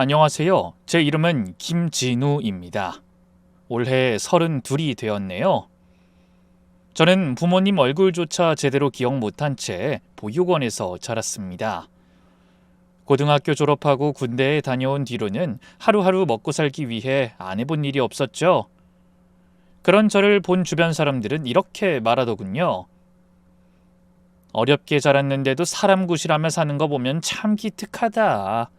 안녕하세요. 제 이름은 김진우입니다. 올해 32이 되었네요. 저는 부모님 얼굴조차 제대로 기억 못한 채 보육원에서 자랐습니다. 고등학교 졸업하고 군대에 다녀온 뒤로는 하루하루 먹고 살기 위해 안 해본 일이 없었죠. 그런 저를 본 주변 사람들은 이렇게 말하더군요. 어렵게 자랐는데도 사람 구실하며 사는 거 보면 참 기특하다.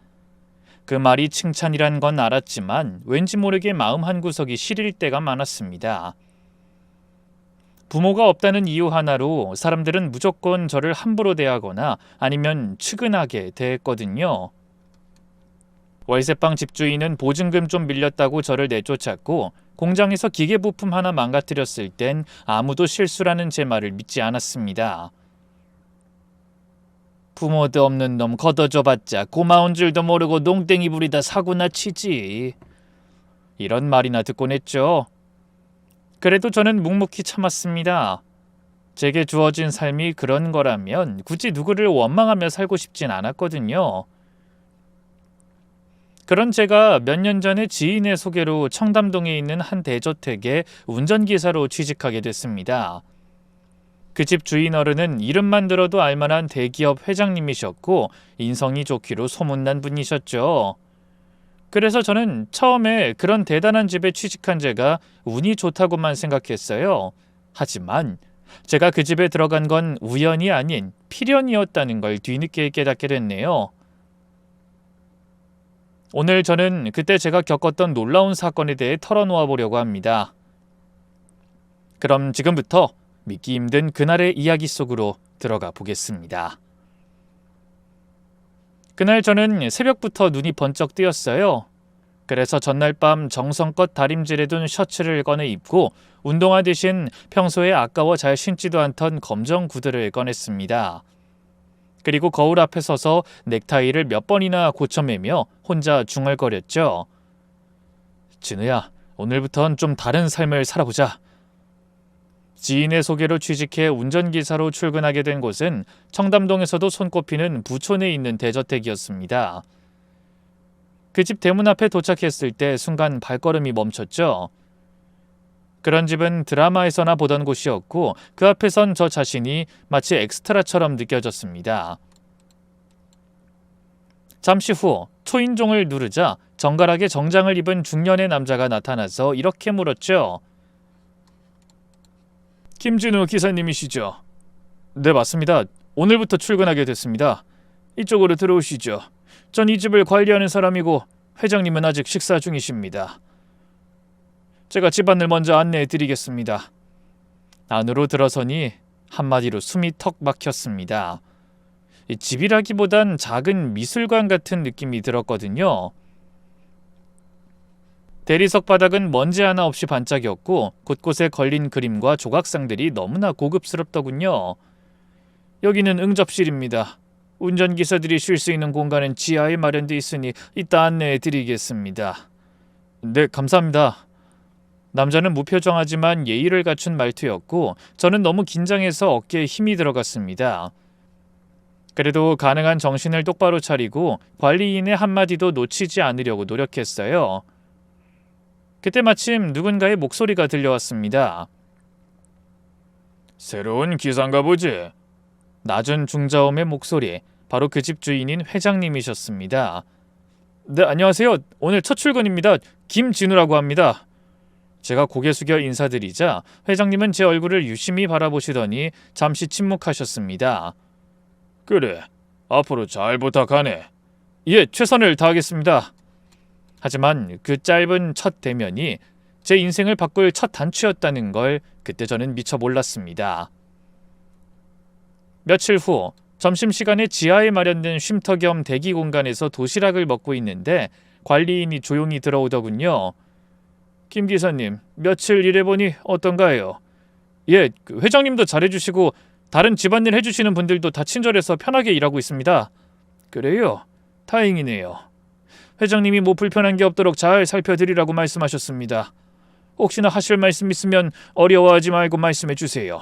그 말이 칭찬이란 건 알았지만 왠지 모르게 마음 한구석이 시릴 때가 많았습니다. 부모가 없다는 이유 하나로 사람들은 무조건 저를 함부로 대하거나 아니면 측은하게 대했거든요. 월세방 집주인은 보증금 좀 밀렸다고 저를 내쫓았고, 공장에서 기계 부품 하나 망가뜨렸을 땐 아무도 실수라는 제 말을 믿지 않았습니다. 부모도 없는 놈 걷어줘봤자 고마운 줄도 모르고 농땡이 부리다 사고나 치지. 이런 말이나 듣곤 했죠. 그래도 저는 묵묵히 참았습니다. 제게 주어진 삶이 그런 거라면 굳이 누구를 원망하며 살고 싶진 않았거든요. 그런 제가 몇 년 전에 지인의 소개로 청담동에 있는 한 대저택에 운전기사로 취직하게 됐습니다. 그 집 주인 어른은 이름만 들어도 알만한 대기업 회장님이셨고 인성이 좋기로 소문난 분이셨죠. 그래서 저는 처음에 그런 대단한 집에 취직한 제가 운이 좋다고만 생각했어요. 하지만 제가 그 집에 들어간 건 우연이 아닌 필연이었다는 걸 뒤늦게 깨닫게 됐네요. 오늘 저는 그때 제가 겪었던 놀라운 사건에 대해 털어놓아 보려고 합니다. 그럼 지금부터 믿기 힘든 그날의 이야기 속으로 들어가 보겠습니다. 그날 저는 새벽부터 눈이 번쩍 뜨였어요. 그래서 전날 밤 정성껏 다림질해둔 셔츠를 꺼내 입고 운동화 대신 평소에 아까워 잘 신지도 않던 검정 구두를 꺼냈습니다. 그리고 거울 앞에 서서 넥타이를 몇 번이나 고쳐매며 혼자 중얼거렸죠. 진우야, 오늘부턴 좀 다른 삶을 살아보자. 지인의 소개로 취직해 운전기사로 출근하게 된 곳은 청담동에서도 손꼽히는 부촌에 있는 대저택이었습니다. 그 집 대문 앞에 도착했을 때 순간 발걸음이 멈췄죠. 그런 집은 드라마에서나 보던 곳이었고 그 앞에 선 저 자신이 마치 엑스트라처럼 느껴졌습니다. 잠시 후 초인종을 누르자 정갈하게 정장을 입은 중년의 남자가 나타나서 이렇게 물었죠. 김진우 기사님이시죠? 네, 맞습니다. 오늘부터 출근하게 됐습니다. 이쪽으로 들어오시죠. 전 이 집을 관리하는 사람이고 회장님은 아직 식사 중이십니다. 제가 집안을 먼저 안내해 드리겠습니다. 안으로 들어서니 한마디로 숨이 턱 막혔습니다. 집이라기보단 작은 미술관 같은 느낌이 들었거든요. 대리석 바닥은 먼지 하나 없이 반짝였고 곳곳에 걸린 그림과 조각상들이 너무나 고급스럽더군요. 여기는 응접실입니다. 운전기사들이 쉴 수 있는 공간은 지하에 마련돼 있으니 이따 안내해 드리겠습니다. 네, 감사합니다. 남자는 무표정하지만 예의를 갖춘 말투였고 저는 너무 긴장해서 어깨에 힘이 들어갔습니다. 그래도 가능한 정신을 똑바로 차리고 관리인의 한마디도 놓치지 않으려고 노력했어요. 그때 마침 누군가의 목소리가 들려왔습니다. 새로운 기사인가 보지? 낮은 중저음의 목소리, 바로 그 집 주인인 회장님이셨습니다. 네, 안녕하세요. 오늘 첫 출근입니다. 김진우라고 합니다. 제가 고개 숙여 인사드리자 회장님은 제 얼굴을 유심히 바라보시더니 잠시 침묵하셨습니다. 그래, 앞으로 잘 부탁하네. 예, 최선을 다하겠습니다. 하지만 그 짧은 첫 대면이 제 인생을 바꿀 첫 단추였다는 걸 그때 저는 미처 몰랐습니다. 며칠 후 점심시간에 지하에 마련된 쉼터 겸 대기 공간에서 도시락을 먹고 있는데 관리인이 조용히 들어오더군요. 김 기사님, 며칠 일해보니 어떤가요? 예, 회장님도 잘해주시고 다른 집안일 해주시는 분들도 다 친절해서 편하게 일하고 있습니다. 그래요? 다행이네요. 회장님이 뭐 불편한 게 없도록 잘 살펴드리라고 말씀하셨습니다. 혹시나 하실 말씀 있으면 어려워하지 말고 말씀해 주세요.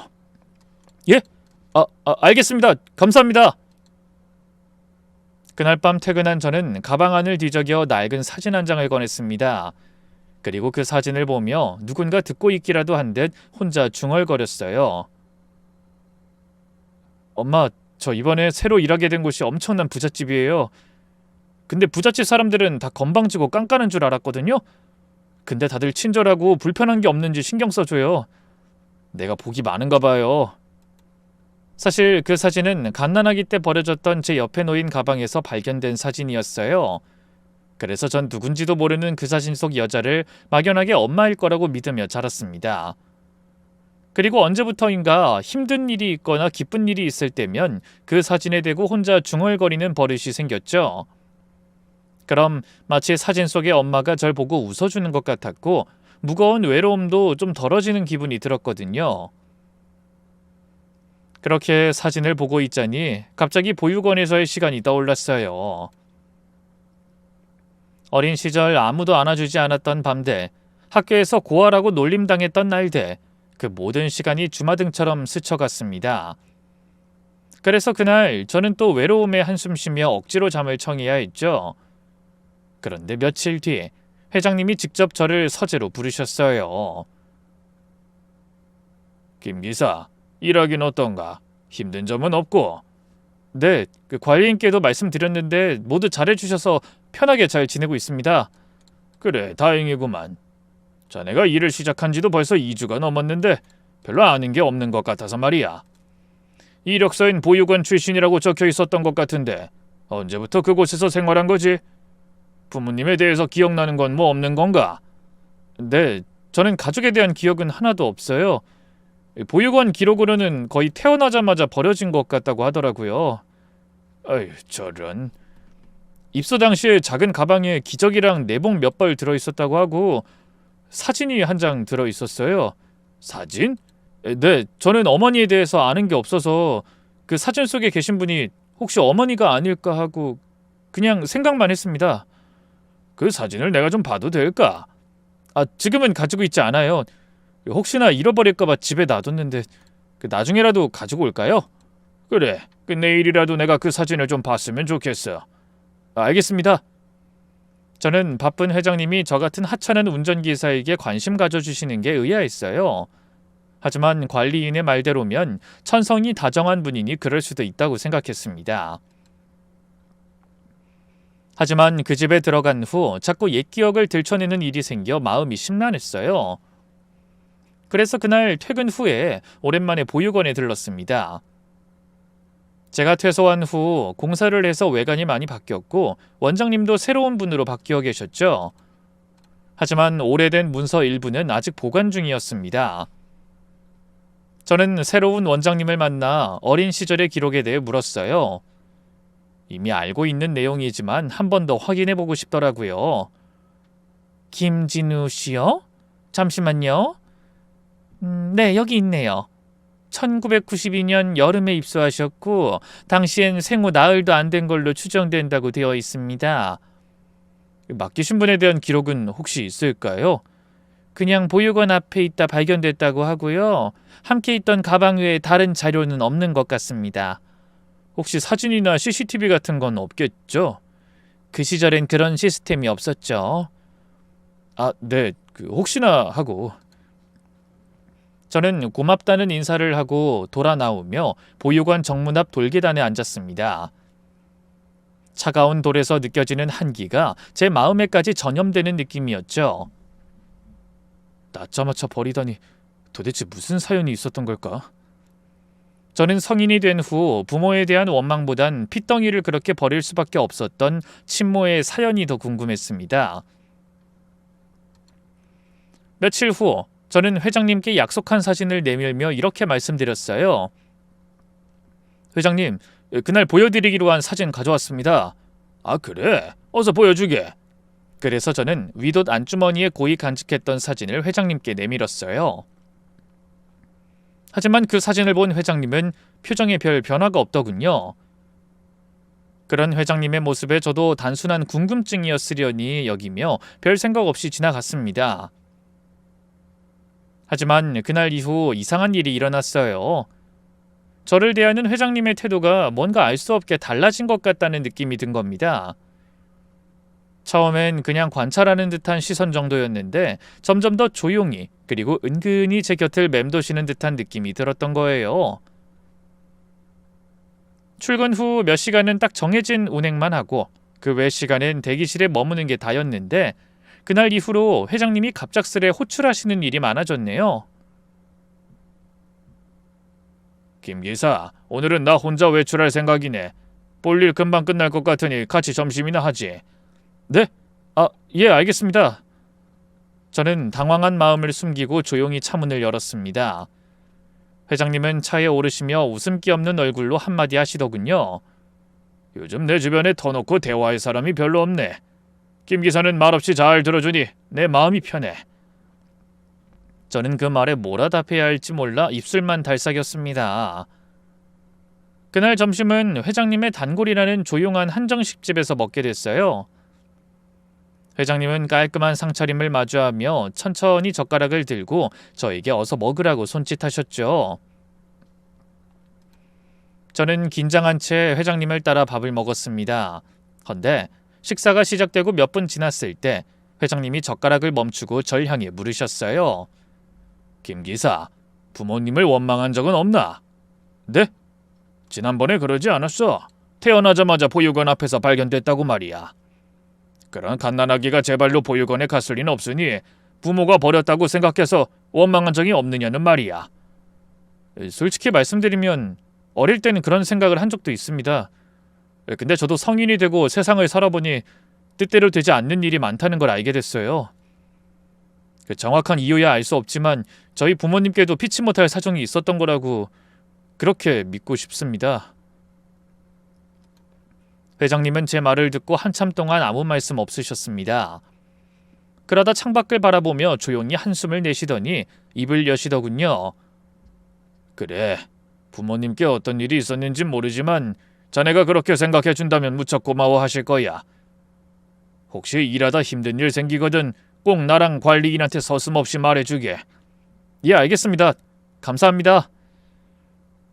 예? 알겠습니다. 감사합니다. 그날 밤 퇴근한 저는 가방 안을 뒤적여 낡은 사진 한 장을 꺼냈습니다. 그리고 그 사진을 보며 누군가 듣고 있기라도 한 듯 혼자 중얼거렸어요. 엄마, 저 이번에 새로 일하게 된 곳이 엄청난 부잣집이에요. 근데 부잣집 사람들은 다 건방지고 깐깐한 줄 알았거든요. 근데 다들 친절하고 불편한 게 없는지 신경 써줘요. 내가 복이 많은가 봐요. 사실 그 사진은 갓난아기 때 버려졌던 제 옆에 놓인 가방에서 발견된 사진이었어요. 그래서 전 누군지도 모르는 그 사진 속 여자를 막연하게 엄마일 거라고 믿으며 자랐습니다. 그리고 언제부터인가 힘든 일이 있거나 기쁜 일이 있을 때면 그 사진에 대고 혼자 중얼거리는 버릇이 생겼죠. 그럼 마치 사진 속의 엄마가 절 보고 웃어주는 것 같았고 무거운 외로움도 좀 덜어지는 기분이 들었거든요. 그렇게 사진을 보고 있자니 갑자기 보육원에서의 시간이 떠올랐어요. 어린 시절 아무도 안아주지 않았던 밤들, 학교에서 고아라고 놀림당했던 날들, 그 모든 시간이 주마등처럼 스쳐갔습니다. 그래서 그날 저는 또 외로움에 한숨 쉬며 억지로 잠을 청해야 했죠. 그런데 며칠 뒤 회장님이 직접 저를 서재로 부르셨어요. 김 기사, 일하긴 어떤가? 힘든 점은 없고? 네, 그 관리인께도 말씀드렸는데 모두 잘해주셔서 편하게 잘 지내고 있습니다. 그래, 다행이구만. 자네가 일을 시작한 지도 벌써 2주가 넘었는데 별로 아는 게 없는 것 같아서 말이야. 이력서엔 보육원 출신이라고 적혀 있었던 것 같은데 언제부터 그곳에서 생활한 거지? 부모님에 대해서 기억나는 건 뭐 없는 건가? 네, 저는 가족에 대한 기억은 하나도 없어요. 보육원 기록으로는 거의 태어나자마자 버려진 것 같다고 하더라고요. 아휴, 저런. 입소 당시에 작은 가방에 기저귀랑 내복 몇 벌 들어있었다고 하고 사진이 한 장 들어있었어요. 사진? 네, 저는 어머니에 대해서 아는 게 없어서 그 사진 속에 계신 분이 혹시 어머니가 아닐까 하고 그냥 생각만 했습니다. 그 사진을 내가 좀 봐도 될까? 지금은 가지고 있지 않아요. 혹시나 잃어버릴까봐 집에 놔뒀는데 나중에라도 가지고 올까요? 그래, 내일이라도 내가 그 사진을 좀 봤으면 좋겠어. 알겠습니다. 저는 바쁜 회장님이 저 같은 하찮은 운전기사에게 관심 가져주시는 게 의아했어요. 하지만 관리인의 말대로면 천성이 다정한 분이니 그럴 수도 있다고 생각했습니다. 하지만 그 집에 들어간 후 자꾸 옛 기억을 들춰내는 일이 생겨 마음이 심란했어요. 그래서 그날 퇴근 후에 오랜만에 보육원에 들렀습니다. 제가 퇴소한 후 공사를 해서 외관이 많이 바뀌었고 원장님도 새로운 분으로 바뀌어 계셨죠. 하지만 오래된 문서 일부는 아직 보관 중이었습니다. 저는 새로운 원장님을 만나 어린 시절의 기록에 대해 물었어요. 이미 알고 있는 내용이지만 한 번 더 확인해보고 싶더라고요. 김진우 씨요? 잠시만요. 네, 여기 있네요. 1992년 여름에 입소하셨고 당시엔 생후 나흘도 안 된 걸로 추정된다고 되어 있습니다. 맡기신 분에 대한 기록은 혹시 있을까요? 그냥 보육원 앞에 있다 발견됐다고 하고요. 함께 있던 가방 외에 다른 자료는 없는 것 같습니다. 혹시 사진이나 CCTV 같은 건 없겠죠? 그 시절엔 그런 시스템이 없었죠. 네, 혹시나 하고. 저는 고맙다는 인사를 하고 돌아 나오며 보육원 정문 앞 돌계단에 앉았습니다. 차가운 돌에서 느껴지는 한기가 제 마음에까지 전염되는 느낌이었죠. 낳자마자 버리다니 도대체 무슨 사연이 있었던 걸까? 저는 성인이 된 후 부모에 대한 원망보단 핏덩이를 그렇게 버릴 수밖에 없었던 친모의 사연이 더 궁금했습니다. 며칠 후 저는 회장님께 약속한 사진을 내밀며 이렇게 말씀드렸어요. 회장님, 그날 보여드리기로 한 사진 가져왔습니다. 그래? 어서 보여주게. 그래서 저는 윗옷 안주머니에 고이 간직했던 사진을 회장님께 내밀었어요. 하지만 그 사진을 본 회장님은 표정에 별 변화가 없더군요. 그런 회장님의 모습에 저도 단순한 궁금증이었으려니 여기며 별 생각 없이 지나갔습니다. 하지만 그날 이후 이상한 일이 일어났어요. 저를 대하는 회장님의 태도가 뭔가 알 수 없게 달라진 것 같다는 느낌이 든 겁니다. 처음엔 그냥 관찰하는 듯한 시선 정도였는데 점점 더 조용히 그리고 은근히 제 곁을 맴도시는 듯한 느낌이 들었던 거예요. 출근 후 몇 시간은 딱 정해진 운행만 하고 그 외 시간엔 대기실에 머무는 게 다였는데 그날 이후로 회장님이 갑작스레 호출하시는 일이 많아졌네요. 김 기사, 오늘은 나 혼자 외출할 생각이네. 볼일 금방 끝날 것 같으니 같이 점심이나 하지. 네? 예, 알겠습니다. 저는 당황한 마음을 숨기고 조용히 차문을 열었습니다. 회장님은 차에 오르시며 웃음기 없는 얼굴로 한마디 하시더군요. 요즘 내 주변에 터놓고 대화할 사람이 별로 없네. 김 기사는 말없이 잘 들어주니 내 마음이 편해. 저는 그 말에 뭐라 답해야 할지 몰라 입술만 달싹였습니다. 그날 점심은 회장님의 단골이라는 조용한 한정식집에서 먹게 됐어요. 회장님은 깔끔한 상차림을 마주하며 천천히 젓가락을 들고 저에게 어서 먹으라고 손짓하셨죠. 저는 긴장한 채 회장님을 따라 밥을 먹었습니다. 헌데 식사가 시작되고 몇 분 지났을 때 회장님이 젓가락을 멈추고 절 향해 물으셨어요. 김 기사, 부모님을 원망한 적은 없나? 네? 지난번에 그러지 않았어. 태어나자마자 보육원 앞에서 발견됐다고 말이야. 그런 갓난아기가 제 발로 보육원에 갔을 리는 없으니 부모가 버렸다고 생각해서 원망한 적이 없느냐는 말이야. 솔직히 말씀드리면 어릴 때는 그런 생각을 한 적도 있습니다. 근데 저도 성인이 되고 세상을 살아보니 뜻대로 되지 않는 일이 많다는 걸 알게 됐어요. 그 정확한 이유야 알 수 없지만 저희 부모님께도 피치 못할 사정이 있었던 거라고 그렇게 믿고 싶습니다. 회장님은 제 말을 듣고 한참 동안 아무 말씀 없으셨습니다. 그러다 창밖을 바라보며 조용히 한숨을 내쉬더니 입을 여시더군요. 그래, 부모님께 어떤 일이 있었는진 모르지만 자네가 그렇게 생각해준다면 무척 고마워하실 거야. 혹시 일하다 힘든 일 생기거든 꼭 나랑 관리인한테 서슴없이 말해주게. 예, 알겠습니다. 감사합니다.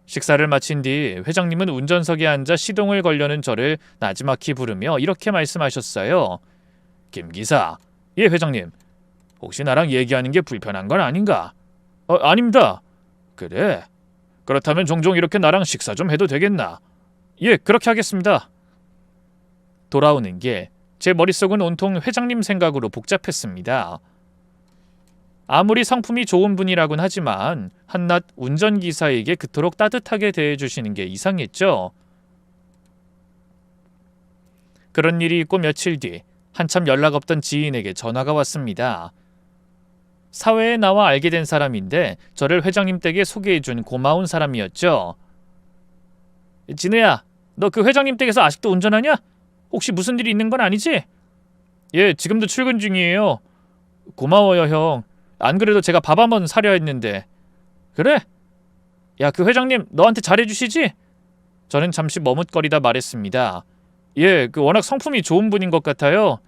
식사를 마친 뒤 회장님은 운전석에 앉아 시동을 걸려는 저를 나지막히 부르며 이렇게 말씀하셨어요. 김 기사, 예 회장님. 혹시 나랑 얘기하는 게 불편한 건 아닌가? 아닙니다. 그래? 그렇다면 종종 이렇게 나랑 식사 좀 해도 되겠나? 예, 그렇게 하겠습니다. 돌아오는 게 제 머릿속은 온통 회장님 생각으로 복잡했습니다. 아무리 성품이 좋은 분이라곤 하지만 한낱 운전기사에게 그토록 따뜻하게 대해주시는 게 이상했죠. 그런 일이 있고 며칠 뒤 한참 연락 없던 지인에게 전화가 왔습니다. 사회에 나와 알게 된 사람인데 저를 회장님 댁에 소개해준 고마운 사람이었죠. 진우야, 너 그 회장님 댁에서 아직도 운전하냐? 혹시 무슨 일이 있는 건 아니지? 예, 지금도 출근 중이에요. 고마워요, 형. 안 그래도 제가 밥 한번 사려 했는데. 그래? 야, 그 회장님 너한테 잘해주시지? 저는 잠시 머뭇거리다 말했습니다. 예, 그 워낙 성품이 좋은 분인 것 같아요.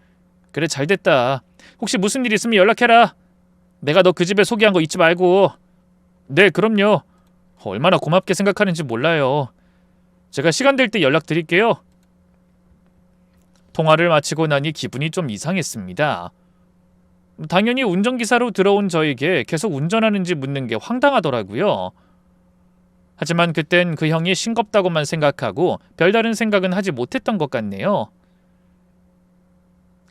그래, 잘됐다. 혹시 무슨 일 있으면 연락해라. 내가 너 그 집에 소개한 거 잊지 말고. 네, 그럼요. 얼마나 고맙게 생각하는지 몰라요. 제가 시간 될 때 연락드릴게요. 통화를 마치고 나니 기분이 좀 이상했습니다. 당연히 운전기사로 들어온 저에게 계속 운전하는지 묻는 게 황당하더라고요. 하지만 그땐 그 형이 싱겁다고만 생각하고 별다른 생각은 하지 못했던 것 같네요.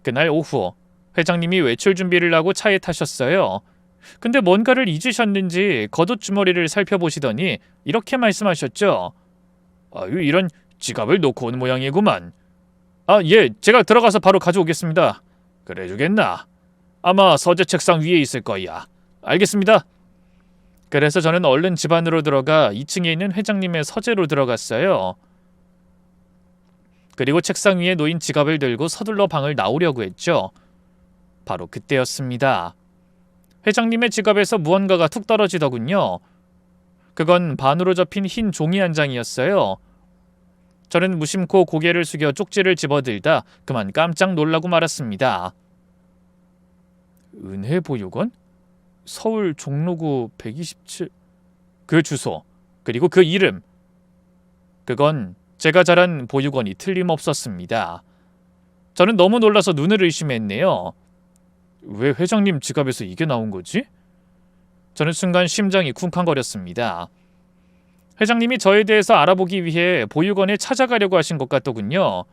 그날 오후 회장님이 외출 준비를 하고 차에 타셨어요. 근데 뭔가를 잊으셨는지 겉옷주머니를 살펴보시더니 이렇게 말씀하셨죠. 아유, 이런 지갑을 놓고 온 모양이구만. 예, 제가 들어가서 바로 가져오겠습니다. 그래 주겠나? 아마 서재 책상 위에 있을 거야. 알겠습니다. 그래서 저는 얼른 집 안으로 들어가 2층에 있는 회장님의 서재로 들어갔어요. 그리고 책상 위에 놓인 지갑을 들고 서둘러 방을 나오려고 했죠. 바로 그때였습니다. 회장님의 지갑에서 무언가가 툭 떨어지더군요. 그건 반으로 접힌 흰 종이 한 장이었어요. 저는 무심코 고개를 숙여 쪽지를 집어들다 그만 깜짝 놀라고 말았습니다. 은혜보육원? 서울 종로구 127... 그 주소, 그리고 그 이름, 그건 제가 자란 보육원이 틀림없었습니다. 저는 너무 놀라서 눈을 의심했네요. 왜 회장님 지갑에서 이게 나온 거지? 저는 순간 심장이 쿵쾅거렸습니다. 회장님이 저에 대해서 알아보기 위해 보육원에 찾아가려고 하신 것 같더군요.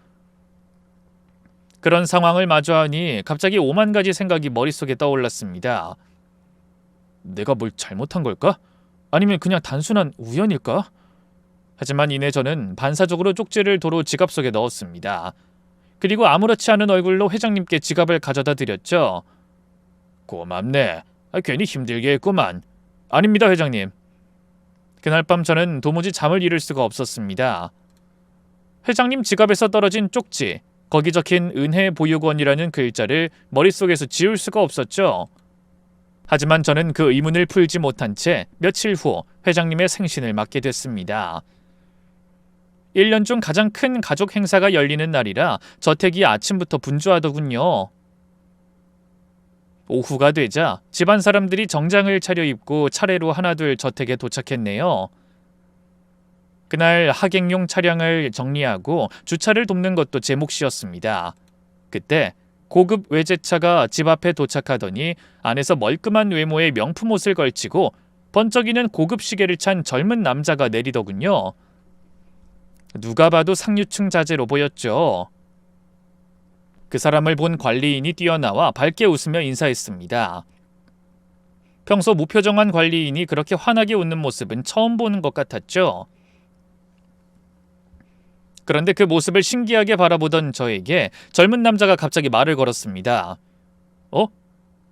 그런 상황을 마주하니 갑자기 오만 가지 생각이 머릿속에 떠올랐습니다. 내가 뭘 잘못한 걸까? 아니면 그냥 단순한 우연일까? 하지만 이내 저는 반사적으로 쪽지를 도로 지갑 속에 넣었습니다. 그리고 아무렇지 않은 얼굴로 회장님께 지갑을 가져다 드렸죠. 고맙네. 괜히 힘들게 했구만. 아닙니다, 회장님. 그날 밤 저는 도무지 잠을 이룰 수가 없었습니다. 회장님 지갑에서 떨어진 쪽지, 거기 적힌 은혜보육원이라는 글자를 머릿속에서 지울 수가 없었죠. 하지만 저는 그 의문을 풀지 못한 채 며칠 후 회장님의 생신을 맞게 됐습니다. 1년 중 가장 큰 가족 행사가 열리는 날이라 저택이 아침부터 분주하더군요. 오후가 되자 집안 사람들이 정장을 차려입고 차례로 하나둘 저택에 도착했네요. 그날 하객용 차량을 정리하고 주차를 돕는 것도 제 몫이었습니다. 그때 고급 외제차가 집 앞에 도착하더니 안에서 멀끔한 외모의 명품 옷을 걸치고 번쩍이는 고급 시계를 찬 젊은 남자가 내리더군요. 누가 봐도 상류층 자재로 보였죠. 그 사람을 본 관리인이 뛰어나와 밝게 웃으며 인사했습니다. 평소 무표정한 관리인이 그렇게 환하게 웃는 모습은 처음 보는 것 같았죠. 그런데 그 모습을 신기하게 바라보던 저에게 젊은 남자가 갑자기 말을 걸었습니다.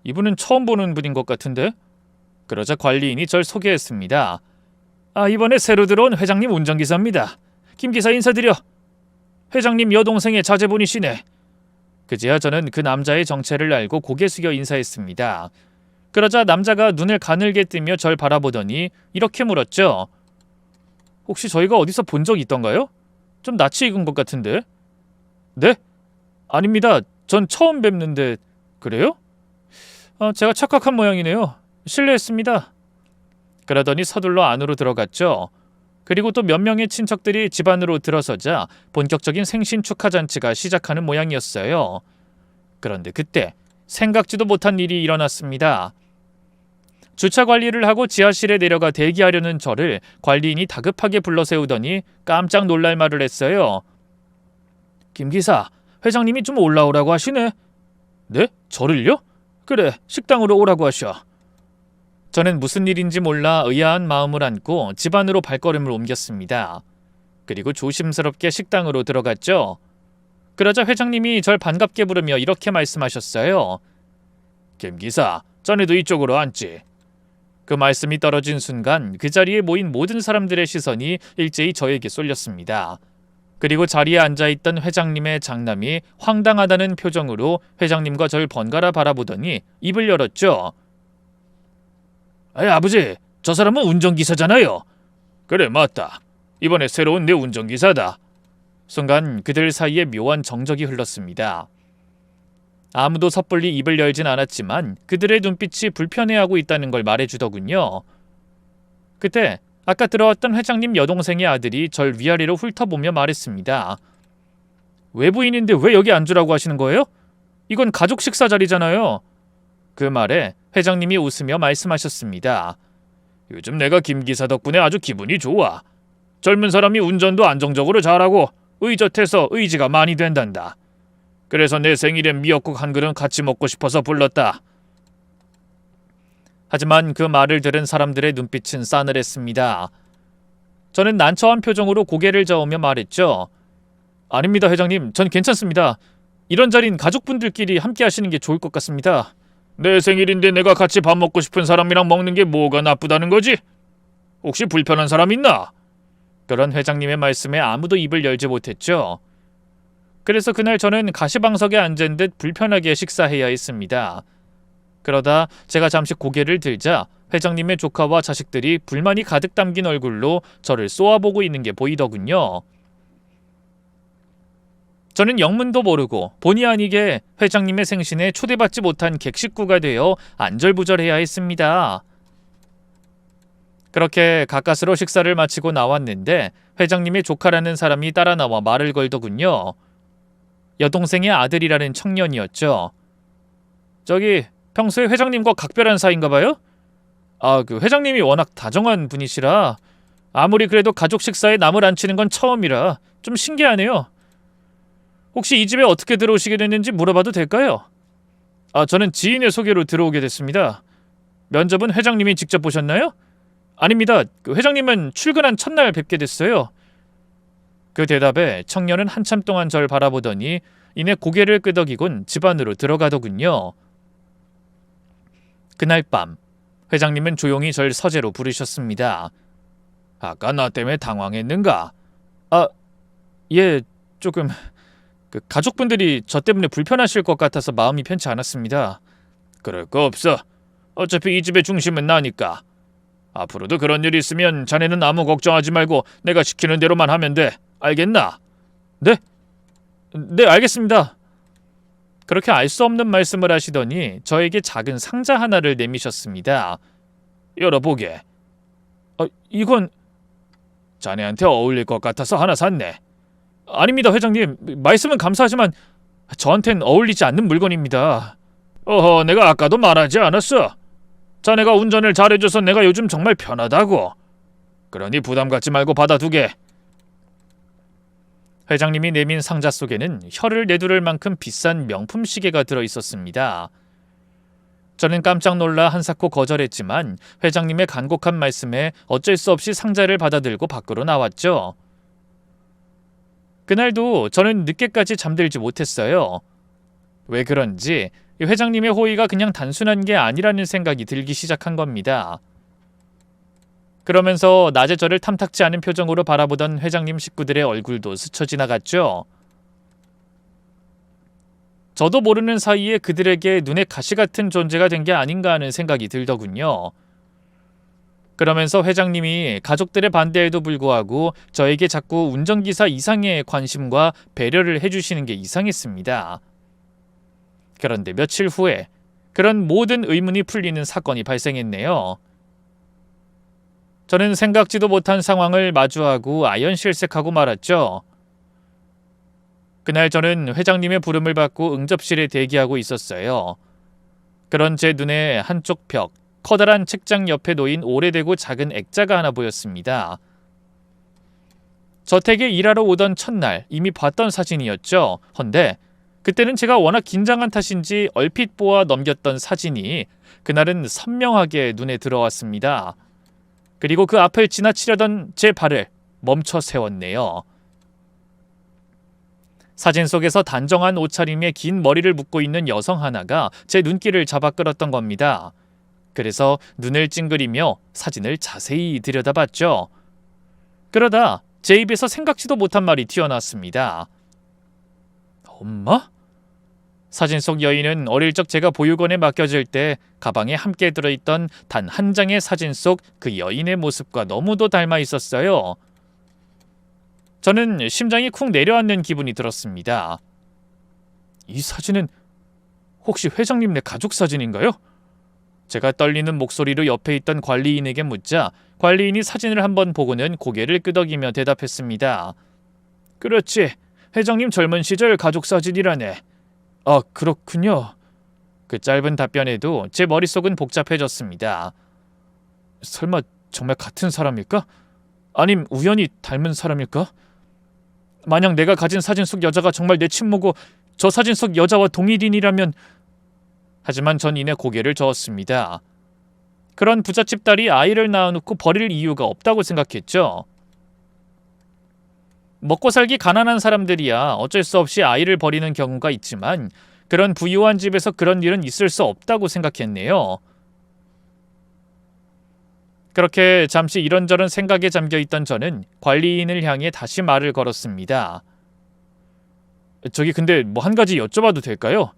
이분은 처음 보는 분인 것 같은데? 그러자 관리인이 절 소개했습니다. 이번에 새로 들어온 회장님 운전기사입니다. 김 기사 인사드려. 회장님 여동생의 자제분이시네. 그제야 저는 그 남자의 정체를 알고 고개 숙여 인사했습니다. 그러자 남자가 눈을 가늘게 뜨며 절 바라보더니 이렇게 물었죠. 혹시 저희가 어디서 본 적 있던가요? 좀 낯이 익은 것 같은데. 네? 아닙니다. 전 처음 뵙는데. 그래요? 제가 착각한 모양이네요. 실례했습니다. 그러더니 서둘러 안으로 들어갔죠. 그리고 또 몇 명의 친척들이 집 안으로 들어서자 본격적인 생신 축하 잔치가 시작하는 모양이었어요. 그런데 그때 생각지도 못한 일이 일어났습니다. 주차 관리를 하고 지하실에 내려가 대기하려는 저를 관리인이 다급하게 불러 세우더니 깜짝 놀랄 말을 했어요. 김 기사, 회장님이 좀 올라오라고 하시네. 네? 저를요? 그래, 식당으로 오라고 하셔. 저는 무슨 일인지 몰라 의아한 마음을 안고 집 안으로 발걸음을 옮겼습니다. 그리고 조심스럽게 식당으로 들어갔죠. 그러자 회장님이 절 반갑게 부르며 이렇게 말씀하셨어요. 김 기사, 자네도 이쪽으로 앉지. 그 말씀이 떨어진 순간 그 자리에 모인 모든 사람들의 시선이 일제히 저에게 쏠렸습니다. 그리고 자리에 앉아있던 회장님의 장남이 황당하다는 표정으로 회장님과 절 번갈아 바라보더니 입을 열었죠. 아버지, 저 사람은 운전기사잖아요. 그래, 맞다. 이번에 새로운 내 운전기사다. 순간 그들 사이에 묘한 정적이 흘렀습니다. 아무도 섣불리 입을 열진 않았지만 그들의 눈빛이 불편해하고 있다는 걸 말해주더군요. 그때 아까 들어왔던 회장님 여동생의 아들이 절 위아래로 훑어보며 말했습니다. 외부인인데 왜 여기 앉으라고 하시는 거예요? 이건 가족 식사 자리잖아요. 그 말에 회장님이 웃으며 말씀하셨습니다. 요즘 내가 김 기사 덕분에 아주 기분이 좋아. 젊은 사람이 운전도 안정적으로 잘하고 의젓해서 의지가 많이 된단다. 그래서 내 생일엔 미역국 한 그릇 같이 먹고 싶어서 불렀다. 하지만 그 말을 들은 사람들의 눈빛은 싸늘했습니다. 저는 난처한 표정으로 고개를 저으며 말했죠. 아닙니다, 회장님. 전 괜찮습니다. 이런 자리는 가족분들끼리 함께 하시는 게 좋을 것 같습니다. 내 생일인데 내가 같이 밥 먹고 싶은 사람이랑 먹는 게 뭐가 나쁘다는 거지? 혹시 불편한 사람 있나? 그런 회장님의 말씀에 아무도 입을 열지 못했죠. 그래서 그날 저는 가시방석에 앉은 듯 불편하게 식사해야 했습니다. 그러다 제가 잠시 고개를 들자 회장님의 조카와 자식들이 불만이 가득 담긴 얼굴로 저를 쏘아보고 있는 게 보이더군요. 저는 영문도 모르고 본의 아니게 회장님의 생신에 초대받지 못한 객식구가 되어 안절부절해야 했습니다. 그렇게 가까스로 식사를 마치고 나왔는데 회장님의 조카라는 사람이 따라 나와 말을 걸더군요. 여동생의 아들이라는 청년이었죠. 저기 평소에 회장님과 각별한 사이인가 봐요? 그 회장님이 워낙 다정한 분이시라 아무리 그래도 가족 식사에 남을 안 치는 건 처음이라 좀 신기하네요. 혹시 이 집에 어떻게 들어오시게 됐는지 물어봐도 될까요? 저는 지인의 소개로 들어오게 됐습니다. 면접은 회장님이 직접 보셨나요? 아닙니다. 그 회장님은 출근한 첫날 뵙게 됐어요. 그 대답에 청년은 한참 동안 절 바라보더니 이내 고개를 끄덕이곤 집 안으로 들어가더군요. 그날 밤 회장님은 조용히 절 서재로 부르셨습니다. 아까 나 때문에 당황했는가? 예, 조금. 그 가족분들이 저 때문에 불편하실 것 같아서 마음이 편치 않았습니다. 그럴 거 없어. 어차피 이 집의 중심은 나니까. 앞으로도 그런 일 있으면 자네는 아무 걱정하지 말고 내가 시키는 대로만 하면 돼. 알겠나? 네? 네, 알겠습니다. 그렇게 알 수 없는 말씀을 하시더니 저에게 작은 상자 하나를 내미셨습니다. 열어보게. 이건 자네한테 어울릴 것 같아서 하나 샀네. 아닙니다, 회장님. 말씀은 감사하지만 저한텐 어울리지 않는 물건입니다. 내가 아까도 말하지 않았어? 자네가 운전을 잘해줘서 내가 요즘 정말 편하다고. 그러니 부담 갖지 말고 받아두게. 회장님이 내민 상자 속에는 혀를 내두를 만큼 비싼 명품 시계가 들어있었습니다. 저는 깜짝 놀라 한사코 거절했지만 회장님의 간곡한 말씀에 어쩔 수 없이 상자를 받아들고 밖으로 나왔죠. 그날도 저는 늦게까지 잠들지 못했어요. 왜 그런지 회장님의 호의가 그냥 단순한 게 아니라는 생각이 들기 시작한 겁니다. 그러면서 낮에 저를 탐탁지 않은 표정으로 바라보던 회장님 식구들의 얼굴도 스쳐 지나갔죠. 저도 모르는 사이에 그들에게 눈에 가시 같은 존재가 된 게 아닌가 하는 생각이 들더군요. 그러면서 회장님이 가족들의 반대에도 불구하고 저에게 자꾸 운전기사 이상의 관심과 배려를 해주시는 게 이상했습니다. 그런데 며칠 후에 그런 모든 의문이 풀리는 사건이 발생했네요. 저는 생각지도 못한 상황을 마주하고 아연실색하고 말았죠. 그날 저는 회장님의 부름을 받고 응접실에 대기하고 있었어요. 그런 제 눈에 한쪽 벽, 커다란 책장 옆에 놓인 오래되고 작은 액자가 하나 보였습니다. 저택에 일하러 오던 첫날 이미 봤던 사진이었죠. 헌데 그때는 제가 워낙 긴장한 탓인지 얼핏 보아 넘겼던 사진이 그날은 선명하게 눈에 들어왔습니다. 그리고 그 앞을 지나치려던 제 발을 멈춰 세웠네요. 사진 속에서 단정한 옷차림에 긴 머리를 묶고 있는 여성 하나가 제 눈길을 잡아 끌었던 겁니다. 그래서 눈을 찡그리며 사진을 자세히 들여다봤죠. 그러다 제 입에서 생각지도 못한 말이 튀어나왔습니다. 엄마? 사진 속 여인은 어릴 적 제가 보육원에 맡겨질 때 가방에 함께 들어있던 단 한 장의 사진 속 그 여인의 모습과 너무도 닮아 있었어요. 저는 심장이 쿵 내려앉는 기분이 들었습니다. 이 사진은 혹시 회장님네 가족 사진인가요? 제가 떨리는 목소리로 옆에 있던 관리인에게 묻자 관리인이 사진을 한번 보고는 고개를 끄덕이며 대답했습니다. 그렇지. 회장님 젊은 시절 가족 사진이라네. 그렇군요. 그 짧은 답변에도 제 머릿속은 복잡해졌습니다. 설마 정말 같은 사람일까? 아님 우연히 닮은 사람일까? 만약 내가 가진 사진 속 여자가 정말 내 친모고 저 사진 속 여자와 동일인이라면... 하지만 전 이내 고개를 저었습니다. 그런 부잣집 딸이 아이를 낳아놓고 버릴 이유가 없다고 생각했죠. 먹고 살기 가난한 사람들이야 어쩔 수 없이 아이를 버리는 경우가 있지만 그런 부유한 집에서 그런 일은 있을 수 없다고 생각했네요. 그렇게 잠시 이런저런 생각에 잠겨있던 저는 관리인을 향해 다시 말을 걸었습니다. 저기 근데 뭐 한 가지 여쭤봐도 될까요?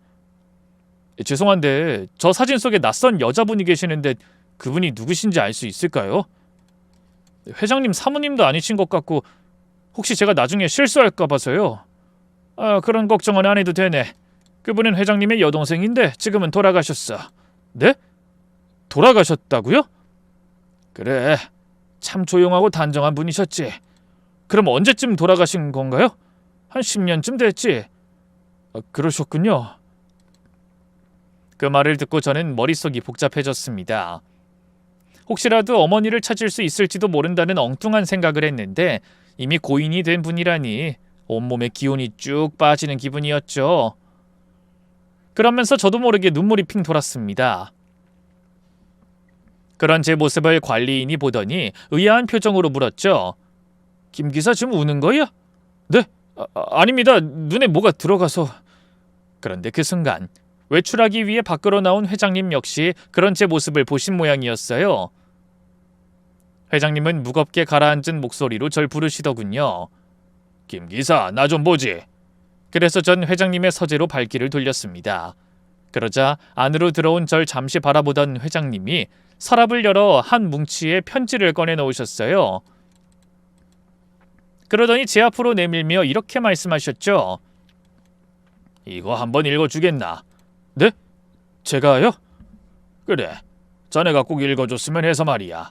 죄송한데 저 사진 속에 낯선 여자분이 계시는데 그분이 누구신지 알 수 있을까요? 회장님 사모님도 아니신 것 같고 혹시 제가 나중에 실수할까 봐서요. 그런 걱정은 안 해도 되네. 그분은 회장님의 여동생인데 지금은 돌아가셨어. 네? 돌아가셨다고요? 그래. 참 조용하고 단정한 분이셨지. 그럼 언제쯤 돌아가신 건가요? 한 10년쯤 됐지. 그러셨군요. 그 말을 듣고 저는 머릿속이 복잡해졌습니다. 혹시라도 어머니를 찾을 수 있을지도 모른다는 엉뚱한 생각을 했는데 이미 고인이 된 분이라니 온몸에 기운이 쭉 빠지는 기분이었죠. 그러면서 저도 모르게 눈물이 핑 돌았습니다. 그런 제 모습을 관리인이 보더니 의아한 표정으로 물었죠. 김 기사 지금 우는 거야? 네? 아닙니다. 눈에 뭐가 들어가서. 그런데 그 순간 외출하기 위해 밖으로 나온 회장님 역시 그런 제 모습을 보신 모양이었어요. 회장님은 무겁게 가라앉은 목소리로 절 부르시더군요. 김 기사, 나 좀 보지. 그래서 전 회장님의 서재로 발길을 돌렸습니다. 그러자 안으로 들어온 절 잠시 바라보던 회장님이 서랍을 열어 한 뭉치의 편지를 꺼내 놓으셨어요. 그러더니 제 앞으로 내밀며 이렇게 말씀하셨죠. 이거 한번 읽어주겠나? 네? 제가요? 그래, 자네가 꼭 읽어줬으면 해서 말이야.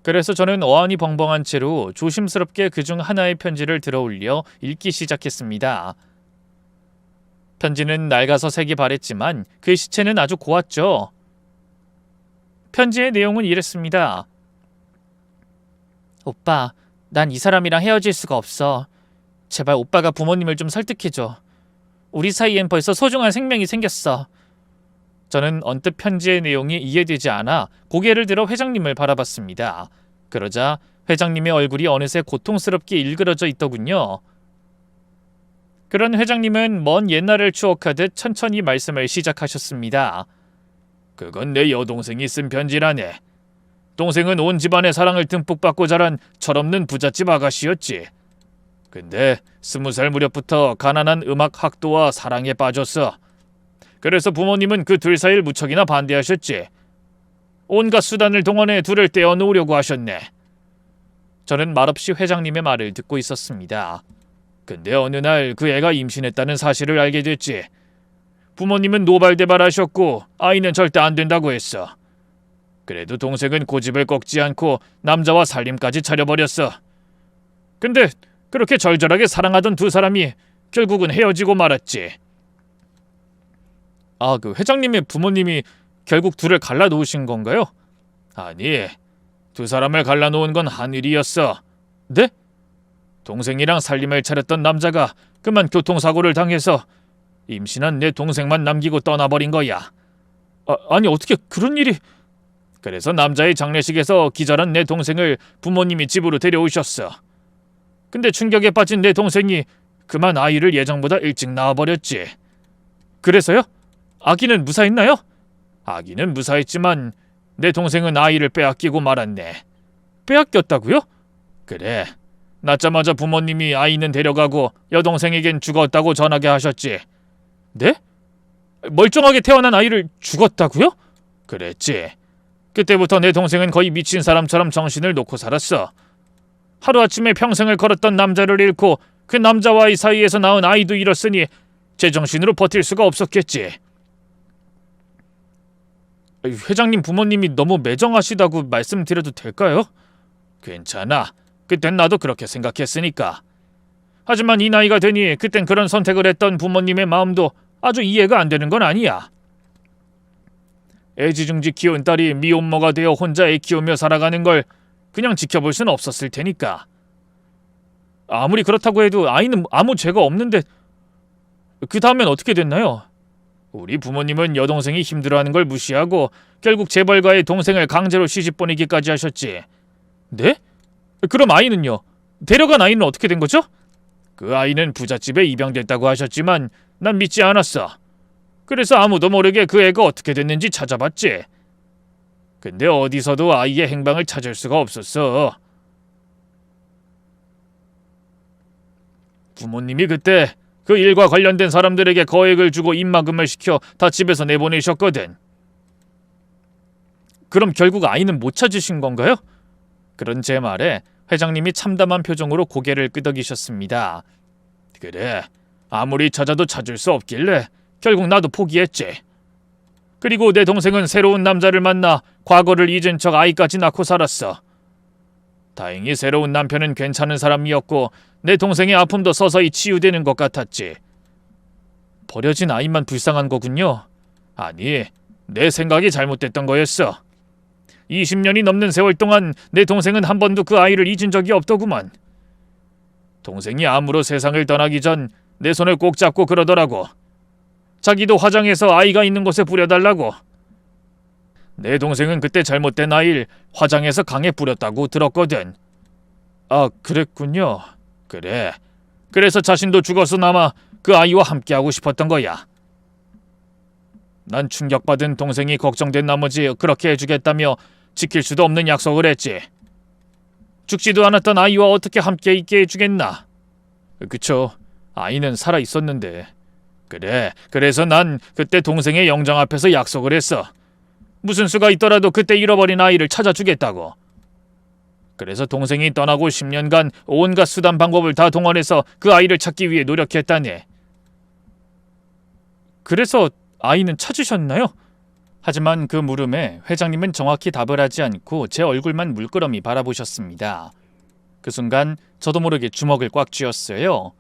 그래서 저는 어안이 벙벙한 채로 조심스럽게 그중 하나의 편지를 들어올려 읽기 시작했습니다. 편지는 낡아서 색이 바랬지만 글씨체는 아주 고왔죠. 편지의 내용은 이랬습니다. 오빠, 난 이 사람이랑 헤어질 수가 없어. 제발 오빠가 부모님을 좀 설득해줘. 우리 사이엔 벌써 소중한 생명이 생겼어. 저는 언뜻 편지의 내용이 이해되지 않아 고개를 들어 회장님을 바라봤습니다. 그러자 회장님의 얼굴이 어느새 고통스럽게 일그러져 있더군요. 그런 회장님은 먼 옛날을 추억하듯 천천히 말씀을 시작하셨습니다. 그건 내 여동생이 쓴 편지라네. 동생은 온 집안의 사랑을 듬뿍 받고 자란 철없는 부잣집 아가씨였지. 근데 20살 무렵부터 가난한 음악 학도와 사랑에 빠졌어. 그래서 부모님은 그 둘 사이를 무척이나 반대하셨지. 온갖 수단을 동원해 둘을 떼어놓으려고 하셨네. 저는 말없이 회장님의 말을 듣고 있었습니다. 근데 어느 날 그 애가 임신했다는 사실을 알게 됐지. 부모님은 노발대발하셨고 아이는 절대 안 된다고 했어. 그래도 동생은 고집을 꺾지 않고 남자와 살림까지 차려버렸어. 근데 그렇게 절절하게 사랑하던 두 사람이 결국은 헤어지고 말았지. 아, 그 회장님의 부모님이 결국 둘을 갈라놓으신 건가요? 아니, 두 사람을 갈라놓은 건 하늘이었어. 네? 동생이랑 살림을 차렸던 남자가 그만 교통사고를 당해서 임신한 내 동생만 남기고 떠나버린 거야. 아니 어떻게 그런 일이... 그래서 남자의 장례식에서 기절한 내 동생을 부모님이 집으로 데려오셨어. 근데 충격에 빠진 내 동생이 그만 아이를 예정보다 일찍 낳아버렸지. 그래서요? 아기는 무사했나요? 아기는 무사했지만 내 동생은 아이를 빼앗기고 말았네. 빼앗겼다고요? 그래. 낳자마자 부모님이 아이는 데려가고 여동생에겐 죽었다고 전하게 하셨지. 네? 멀쩡하게 태어난 아이를 죽었다고요? 그랬지. 그때부터 내 동생은 거의 미친 사람처럼 정신을 놓고 살았어. 하루아침에 평생을 걸었던 남자를 잃고 그 남자와의 사이에서 낳은 아이도 잃었으니 제정신으로 버틸 수가 없었겠지. 회장님 부모님이 너무 매정하시다고 말씀드려도 될까요? 괜찮아. 그땐 나도 그렇게 생각했으니까. 하지만 이 나이가 되니 그땐 그런 선택을 했던 부모님의 마음도 아주 이해가 안 되는 건 아니야. 애지중지 키운 딸이 미혼모가 되어 혼자 애 키우며 살아가는 걸 그냥 지켜볼 수는 없었을 테니까. 아무리 그렇다고 해도 아이는 아무 죄가 없는데 그 다음엔 어떻게 됐나요? 우리 부모님은 여동생이 힘들어하는 걸 무시하고 결국 재벌가의 동생을 강제로 시집 보내기까지 하셨지. 네? 그럼 아이는요? 데려간 아이는 어떻게 된 거죠? 그 아이는 부잣집에 입양됐다고 하셨지만 난 믿지 않았어. 그래서 아무도 모르게 그 애가 어떻게 됐는지 찾아봤지. 근데 어디서도 아이의 행방을 찾을 수가 없었어. 부모님이 그때 그 일과 관련된 사람들에게 거액을 주고 입막음을 시켜 다 집에서 내보내셨거든. 그럼 결국 아이는 못 찾으신 건가요? 그런 제 말에 회장님이 참담한 표정으로 고개를 끄덕이셨습니다. 그래, 아무리 찾아도 찾을 수 없길래 결국 나도 포기했지. 그리고 내 동생은 새로운 남자를 만나 과거를 잊은 척 아이까지 낳고 살았어. 다행히 새로운 남편은 괜찮은 사람이었고 내 동생의 아픔도 서서히 치유되는 것 같았지. 버려진 아이만 불쌍한 거군요. 아니, 내 생각이 잘못됐던 거였어. 20년이 넘는 세월 동안 내 동생은 한 번도 그 아이를 잊은 적이 없더구만. 동생이 암으로 세상을 떠나기 전 내 손을 꼭 잡고 그러더라고. 자기도 화장해서 아이가 있는 곳에 뿌려달라고. 내 동생은 그때 잘못된 아이를 화장해서 강에 뿌렸다고 들었거든. 아, 그랬군요. 그래. 그래서 자신도 죽어서나마 그 아이와 함께하고 싶었던 거야. 난 충격받은 동생이 걱정된 나머지 그렇게 해주겠다며 지킬 수도 없는 약속을 했지. 죽지도 않았던 아이와 어떻게 함께 있게 해주겠나. 그쵸. 아이는 살아있었는데. 그래. 그래서 난 그때 동생의 영장 앞에서 약속을 했어. 무슨 수가 있더라도 그때 잃어버린 아이를 찾아주겠다고. 그래서 동생이 떠나고 10년간 온갖 수단 방법을 다 동원해서 그 아이를 찾기 위해 노력했다니. 그래서 아이는 찾으셨나요? 하지만 그 물음에 회장님은 정확히 답을 하지 않고 제 얼굴만 물끄러미 바라보셨습니다. 그 순간 저도 모르게 주먹을 꽉 쥐었어요.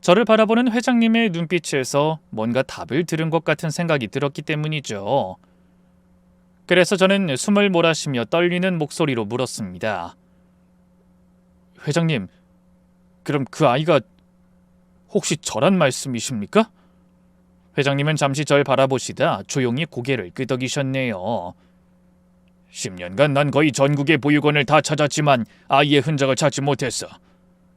저를 바라보는 회장님의 눈빛에서 뭔가 답을 들은 것 같은 생각이 들었기 때문이죠. 그래서 저는 숨을 몰아쉬며 떨리는 목소리로 물었습니다. 회장님, 그럼 그 아이가 혹시 저란 말씀이십니까? 회장님은 잠시 절 바라보시다 조용히 고개를 끄덕이셨네요. 10년간 난 거의 전국의 보육원을 다 찾았지만 아이의 흔적을 찾지 못했어.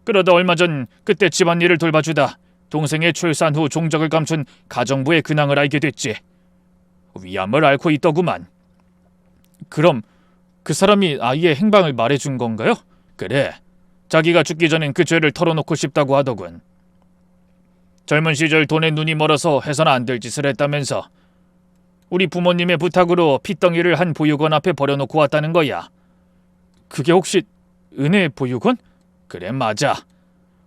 그러다 얼마 전 그때 집안일을 돌봐주다 동생의 출산 후 종적을 감춘 가정부의 근황을 알게 됐지. 위암을 앓고 있더구만. 그럼 그 사람이 아이의 행방을 말해준 건가요? 그래. 자기가 죽기 전엔 그 죄를 털어놓고 싶다고 하더군. 젊은 시절 돈에 눈이 멀어서 해서는 안 될 짓을 했다면서. 우리 부모님의 부탁으로 핏덩이를 한 보육원 앞에 버려놓고 왔다는 거야. 그게 혹시 은혜 보육원? 그래, 맞아.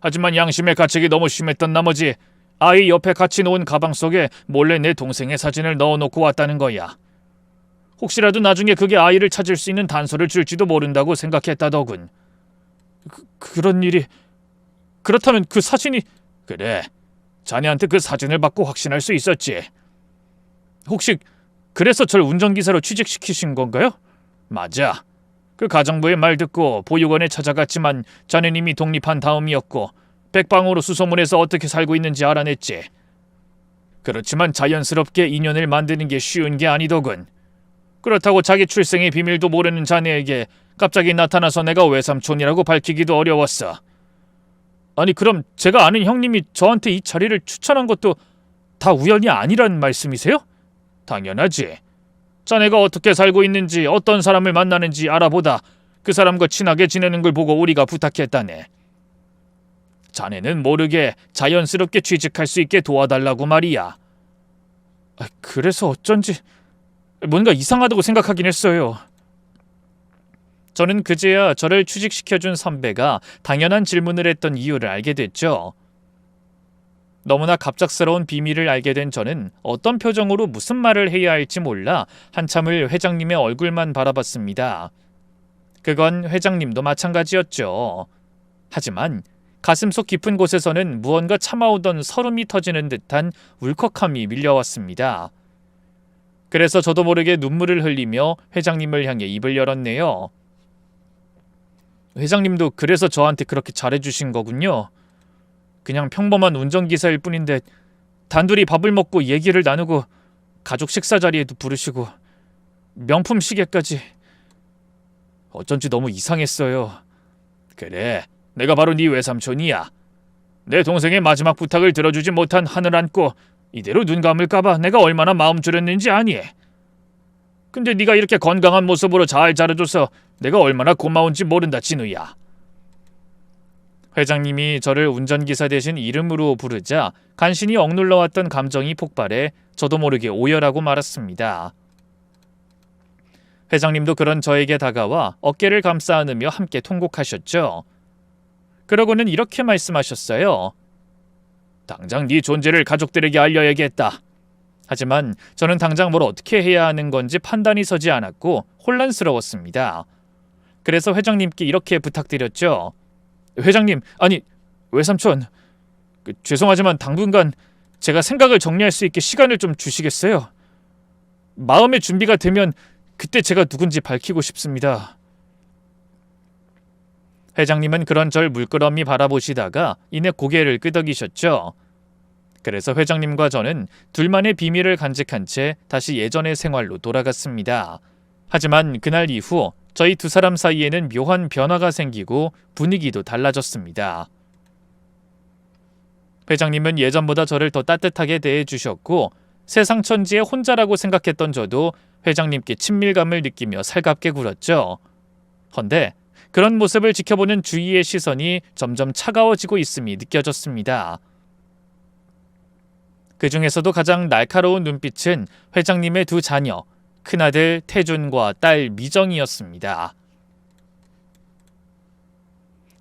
하지만 양심의 가책이 너무 심했던 나머지 아이 옆에 같이 놓은 가방 속에 몰래 내 동생의 사진을 넣어놓고 왔다는 거야. 혹시라도 나중에 그게 아이를 찾을 수 있는 단서를 줄지도 모른다고 생각했다더군. 그런 일이... 그렇다면 그 사진이... 그래, 자네한테 그 사진을 받고 확신할 수 있었지. 혹시 그래서 절 운전기사로 취직시키신 건가요? 맞아. 그 가정부의 말 듣고 보육원에 찾아갔지만 자네는 이미 독립한 다음이었고 백방으로 수소문해서 어떻게 살고 있는지 알아냈지. 그렇지만 자연스럽게 인연을 만드는 게 쉬운 게 아니더군. 그렇다고 자기 출생의 비밀도 모르는 자네에게 갑자기 나타나서 내가 외삼촌이라고 밝히기도 어려웠어. 아니, 그럼 제가 아는 형님이 저한테 이 자리를 추천한 것도 다 우연이 아니란 말씀이세요? 당연하지. 자네가 어떻게 살고 있는지 어떤 사람을 만나는지 알아보다 그 사람과 친하게 지내는 걸 보고 우리가 부탁했다네. 자네는 모르게 자연스럽게 취직할 수 있게 도와달라고 말이야. 그래서 어쩐지 뭔가 이상하다고 생각하긴 했어요. 저는 그제야 저를 취직시켜준 선배가 당연한 질문을 했던 이유를 알게 됐죠. 너무나 갑작스러운 비밀을 알게 된 저는 어떤 표정으로 무슨 말을 해야 할지 몰라 한참을 회장님의 얼굴만 바라봤습니다. 그건 회장님도 마찬가지였죠. 하지만 가슴속 깊은 곳에서는 무언가 참아오던 설움이 터지는 듯한 울컥함이 밀려왔습니다. 그래서 저도 모르게 눈물을 흘리며 회장님을 향해 입을 열었네요. 회장님도 그래서 저한테 그렇게 잘해주신 거군요. 그냥 평범한 운전기사일 뿐인데 단둘이 밥을 먹고 얘기를 나누고 가족 식사 자리에도 부르시고 명품 시계까지. 어쩐지 너무 이상했어요. 그래, 내가 바로 네 외삼촌이야. 내 동생의 마지막 부탁을 들어주지 못한 한을 안고 이대로 눈 감을까봐 내가 얼마나 마음 졸였는지 아니? 근데 네가 이렇게 건강한 모습으로 잘 자라줘서 내가 얼마나 고마운지 모른다, 진우야. 회장님이 저를 운전기사 대신 이름으로 부르자 간신히 억눌러왔던 감정이 폭발해 저도 모르게 오열하고 말았습니다. 회장님도 그런 저에게 다가와 어깨를 감싸 안으며 함께 통곡하셨죠. 그러고는 이렇게 말씀하셨어요. 당장 네 존재를 가족들에게 알려야겠다. 하지만 저는 당장 뭘 어떻게 해야 하는 건지 판단이 서지 않았고 혼란스러웠습니다. 그래서 회장님께 이렇게 부탁드렸죠. 회장님, 아니 외삼촌, 죄송하지만 당분간 제가 생각을 정리할 수 있게 시간을 좀 주시겠어요? 마음의 준비가 되면 그때 제가 누군지 밝히고 싶습니다. 회장님은 그런 절 물끄러미 바라보시다가 이내 고개를 끄덕이셨죠. 그래서 회장님과 저는 둘만의 비밀을 간직한 채 다시 예전의 생활로 돌아갔습니다. 하지만 그날 이후 저희 두 사람 사이에는 묘한 변화가 생기고 분위기도 달라졌습니다. 회장님은 예전보다 저를 더 따뜻하게 대해주셨고 세상 천지에 혼자라고 생각했던 저도 회장님께 친밀감을 느끼며 살갑게 굴었죠. 헌데 그런 모습을 지켜보는 주위의 시선이 점점 차가워지고 있음이 느껴졌습니다. 그 중에서도 가장 날카로운 눈빛은 회장님의 두 자녀, 큰아들 태준과 딸 미정이었습니다.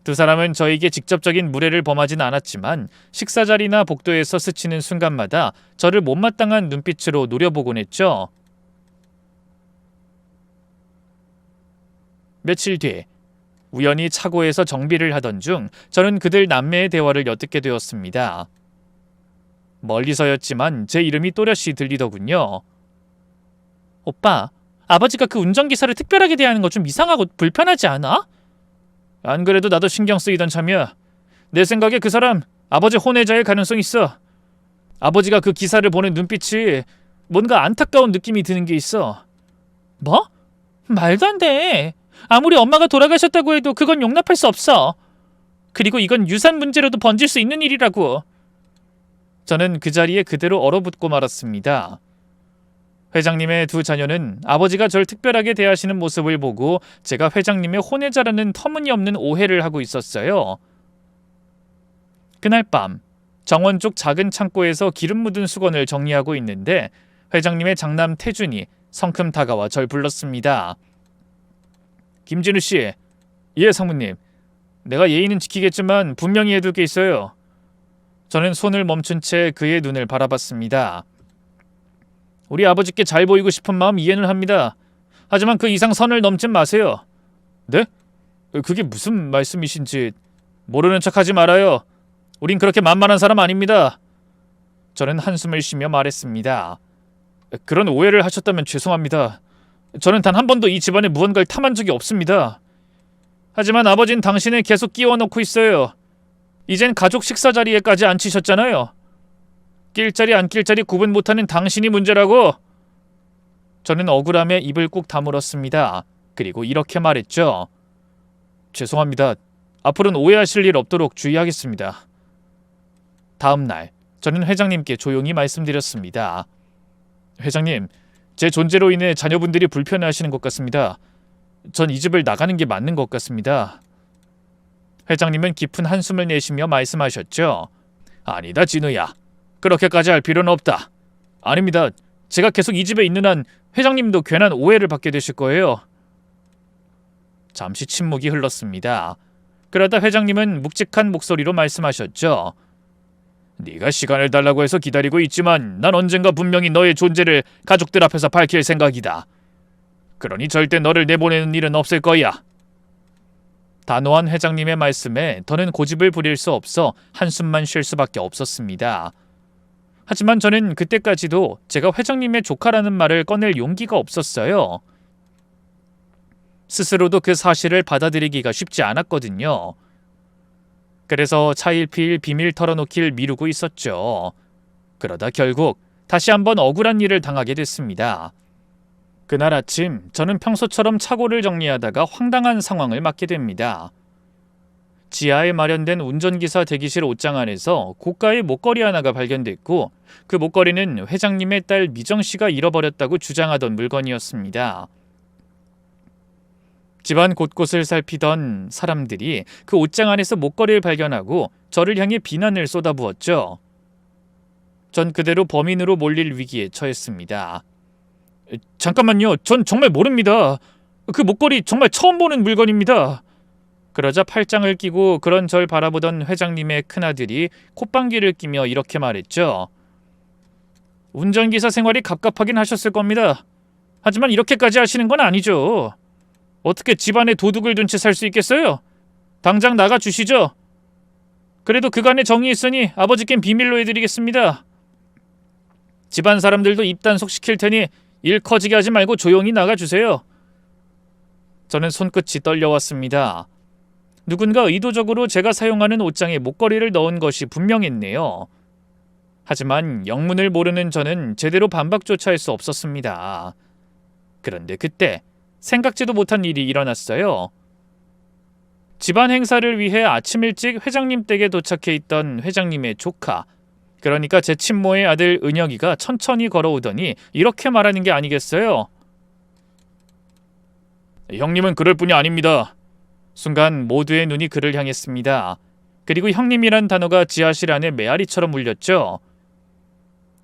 두 사람은 저에게 직접적인 무례를 범하진 않았지만 식사 자리나 복도에서 스치는 순간마다 저를 못마땅한 눈빛으로 노려보곤 했죠. 며칠 뒤 우연히 차고에서 정비를 하던 중 저는 그들 남매의 대화를 엿듣게 되었습니다. 멀리서였지만 제 이름이 또렷이 들리더군요. 오빠, 아버지가 그 운전기사를 특별하게 대하는 거 좀 이상하고 불편하지 않아? 안 그래도 나도 신경 쓰이던 참이야. 내 생각에 그 사람 아버지 혼외자일 가능성이 있어. 아버지가 그 기사를 보는 눈빛이 뭔가 안타까운 느낌이 드는 게 있어. 뭐? 말도 안 돼. 아무리 엄마가 돌아가셨다고 해도 그건 용납할 수 없어. 그리고 이건 유산 문제로도 번질 수 있는 일이라고. 저는 그 자리에 그대로 얼어붙고 말았습니다. 회장님의 두 자녀는 아버지가 절 특별하게 대하시는 모습을 보고 제가 회장님의 혼외자라는 터무니없는 오해를 하고 있었어요. 그날 밤 정원 쪽 작은 창고에서 기름 묻은 수건을 정리하고 있는데 회장님의 장남 태준이 성큼 다가와 절 불렀습니다. 김진우 씨. 예, 상무님. 내가 예의는 지키겠지만 분명히 해둘 게 있어요. 저는 손을 멈춘 채 그의 눈을 바라봤습니다. 우리 아버지께 잘 보이고 싶은 마음 이해는 합니다. 하지만 그 이상 선을 넘진 마세요. 네? 그게 무슨 말씀이신지. 모르는 척하지 말아요. 우린 그렇게 만만한 사람 아닙니다. 저는 한숨을 쉬며 말했습니다. 그런 오해를 하셨다면 죄송합니다. 저는 단 한 번도 이 집안에 무언가를 탐한 적이 없습니다. 하지만 아버지는 당신을 계속 끼워넣고 있어요. 이젠 가족 식사 자리에까지 앉히셨잖아요. 낄 자리 안 낄 자리 구분 못하는 당신이 문제라고. 저는 억울함에 입을 꾹 다물었습니다. 그리고 이렇게 말했죠. 죄송합니다. 앞으로는 오해하실 일 없도록 주의하겠습니다. 다음 날 저는 회장님께 조용히 말씀드렸습니다. 회장님, 제 존재로 인해 자녀분들이 불편해하시는 것 같습니다. 전 이 집을 나가는 게 맞는 것 같습니다. 회장님은 깊은 한숨을 내쉬며 말씀하셨죠. 아니다, 진우야. 그렇게까지 할 필요는 없다. 아닙니다. 제가 계속 이 집에 있는 한 회장님도 괜한 오해를 받게 되실 거예요. 잠시 침묵이 흘렀습니다. 그러다 회장님은 묵직한 목소리로 말씀하셨죠. 네가 시간을 달라고 해서 기다리고 있지만 난 언젠가 분명히 너의 존재를 가족들 앞에서 밝힐 생각이다. 그러니 절대 너를 내보내는 일은 없을 거야. 단호한 회장님의 말씀에 더는 고집을 부릴 수 없어 한숨만 쉴 수밖에 없었습니다. 하지만 저는 그때까지도 제가 회장님의 조카라는 말을 꺼낼 용기가 없었어요. 스스로도 그 사실을 받아들이기가 쉽지 않았거든요. 그래서 차일피일 비밀 털어놓길 미루고 있었죠. 그러다 결국 다시 한번 억울한 일을 당하게 됐습니다. 그날 아침 저는 평소처럼 차고를 정리하다가 황당한 상황을 맞게 됩니다. 지하에 마련된 운전기사 대기실 옷장 안에서 고가의 목걸이 하나가 발견됐고 그 목걸이는 회장님의 딸 미정씨가 잃어버렸다고 주장하던 물건이었습니다. 집안 곳곳을 살피던 사람들이 그 옷장 안에서 목걸이를 발견하고 저를 향해 비난을 쏟아부었죠. 전 그대로 범인으로 몰릴 위기에 처했습니다. 잠깐만요. 전 정말 모릅니다. 그 목걸이 정말 처음 보는 물건입니다. 그러자 팔짱을 끼고 그런 절 바라보던 회장님의 큰아들이 콧방귀를 끼며 이렇게 말했죠. 운전기사 생활이 갑갑하긴 하셨을 겁니다. 하지만 이렇게까지 하시는 건 아니죠. 어떻게 집안에 도둑을 둔 채 살 수 있겠어요? 당장 나가주시죠. 그래도 그간의 정이 있으니 아버지께는 비밀로 해드리겠습니다. 집안 사람들도 입단속시킬 테니 일 커지게 하지 말고 조용히 나가주세요. 저는 손끝이 떨려왔습니다. 누군가 의도적으로 제가 사용하는 옷장에 목걸이를 넣은 것이 분명했네요. 하지만 영문을 모르는 저는 제대로 반박조차 할 수 없었습니다. 그런데 그때 생각지도 못한 일이 일어났어요. 집안 행사를 위해 아침 일찍 회장님 댁에 도착해 있던 회장님의 조카, 그러니까 제 친모의 아들 은혁이가 천천히 걸어오더니 이렇게 말하는 게 아니겠어요? 형님은 그럴 뿐이 아닙니다. 순간 모두의 눈이 그를 향했습니다. 그리고 형님이란 단어가 지하실 안에 메아리처럼 울렸죠.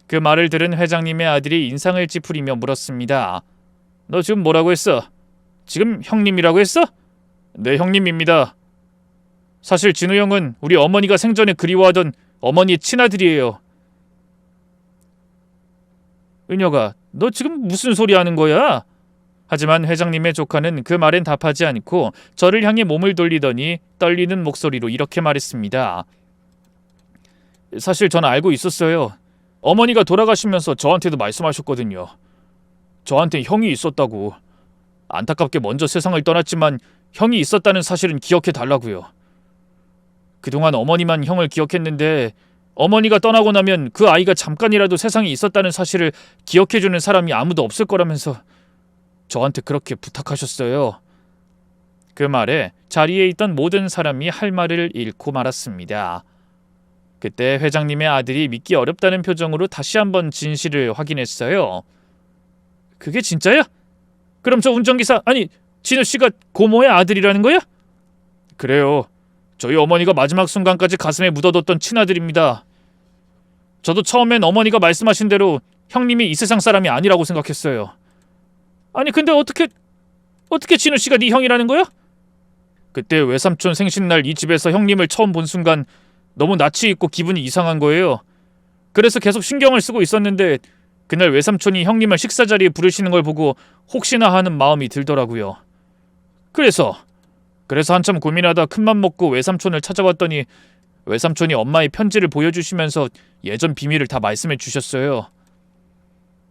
그 말을 들은 회장님의 아들이 인상을 찌푸리며 물었습니다. 너 지금 뭐라고 했어? 지금 형님이라고 했어? 네, 형님입니다. 사실 진우 형은 우리 어머니가 생전에 그리워하던 어머니의 친아들이에요. 은혁아, 너 지금 무슨 소리 하는 거야? 하지만 회장님의 조카는 그 말엔 답하지 않고 저를 향해 몸을 돌리더니 떨리는 목소리로 이렇게 말했습니다. 사실 전 알고 있었어요. 어머니가 돌아가시면서 저한테도 말씀하셨거든요. 저한테 형이 있었다고. 안타깝게 먼저 세상을 떠났지만 형이 있었다는 사실은 기억해 달라고요. 그동안 어머니만 형을 기억했는데 어머니가 떠나고 나면 그 아이가 잠깐이라도 세상에 있었다는 사실을 기억해주는 사람이 아무도 없을 거라면서 저한테 그렇게 부탁하셨어요. 그 말에 자리에 있던 모든 사람이 할 말을 잃고 말았습니다. 그때 회장님의 아들이 믿기 어렵다는 표정으로 다시 한번 진실을 확인했어요. 그게 진짜야? 그럼 저 운전기사, 아니 진우 씨가 고모의 아들이라는 거야? 그래요. 저희 어머니가 마지막 순간까지 가슴에 묻어뒀던 친아들입니다. 저도 처음엔 어머니가 말씀하신 대로 형님이 이 세상 사람이 아니라고 생각했어요. 아니 근데 어떻게 진우 씨가 네 형이라는 거야? 그때 외삼촌 생신날 이 집에서 형님을 처음 본 순간 너무 낯이 있고 기분이 이상한 거예요. 그래서 계속 신경을 쓰고 있었는데 그날 외삼촌이 형님을 식사 자리에 부르시는 걸 보고 혹시나 하는 마음이 들더라고요. 그래서 한참 고민하다 큰맘 먹고 외삼촌을 찾아왔더니 외삼촌이 엄마의 편지를 보여주시면서 예전 비밀을 다 말씀해 주셨어요.